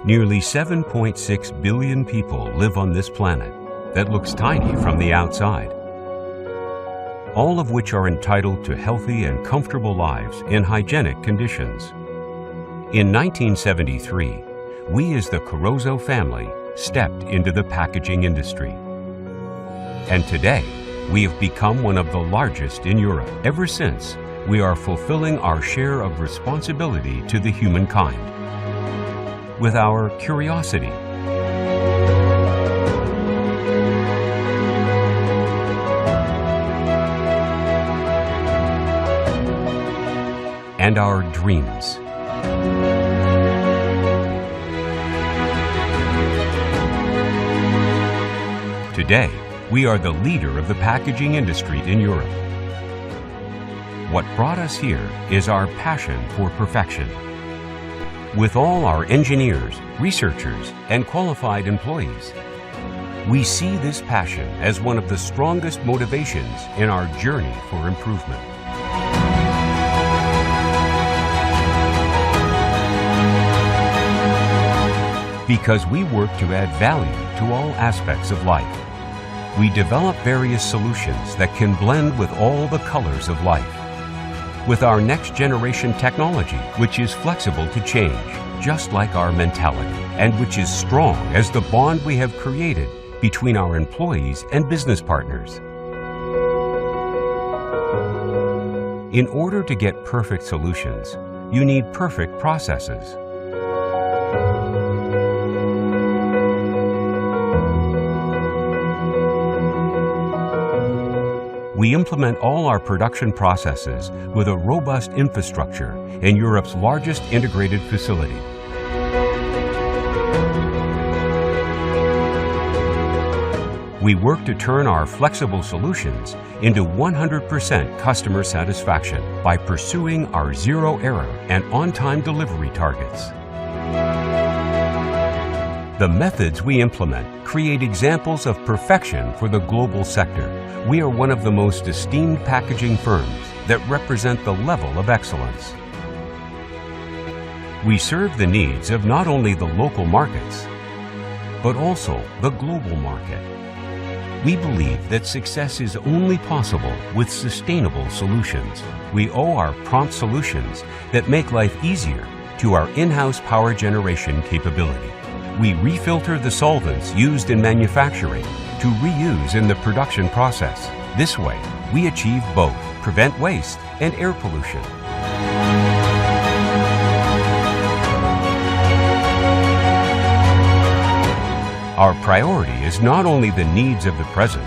Nearly 7.6 billion people live on this planet that looks tiny from the outside, all of which are entitled to healthy and comfortable lives in hygienic conditions. In 1973, we as the Korozo family stepped into the packaging industry. And today, we have become one of the largest in Europe. Ever since, we are fulfilling our share of responsibility to the humankind with our curiosity, and our dreams. Today, we are the leader of the packaging industry in Europe. What brought us here is our passion for perfection. With all our engineers, researchers, and qualified employees, we see this passion as one of the strongest motivations in our journey for improvement. Because we work to add value to all aspects of life, we develop various solutions that can blend with all the colors of life. With our next generation technology, which is flexible to change, just like our mentality, and which is strong as the bond we have created between our employees and business partners. In order to get perfect solutions, you need perfect processes. We implement all our production processes with a robust infrastructure in Europe's largest integrated facility. We work to turn our flexible solutions into 100% customer satisfaction by pursuing our zero error and on-time delivery targets. The methods we implement create examples of perfection for the global sector. We are one of the most esteemed packaging firms that represent the level of excellence. We serve the needs of not only the local markets, but also the global market. We believe that success is only possible with sustainable solutions. We owe our prompt solutions that make life easier to our in-house power generation capability. We refilter the solvents used in manufacturing to reuse in the production process. This way, we achieve both, prevent waste and air pollution. Our priority is not only the needs of the present.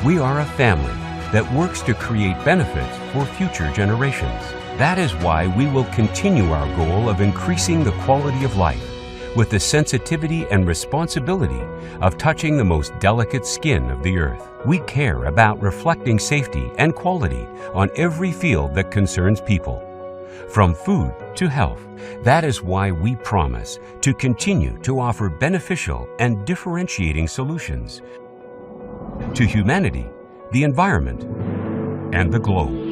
We are a family that works to create benefits for future generations. That is why we will continue our goal of increasing the quality of life with the sensitivity and responsibility of touching the most delicate skin of the earth. We care about reflecting safety and quality on every field that concerns people, from food to health. That is why we promise to continue to offer beneficial and differentiating solutions to humanity, the environment, and the globe.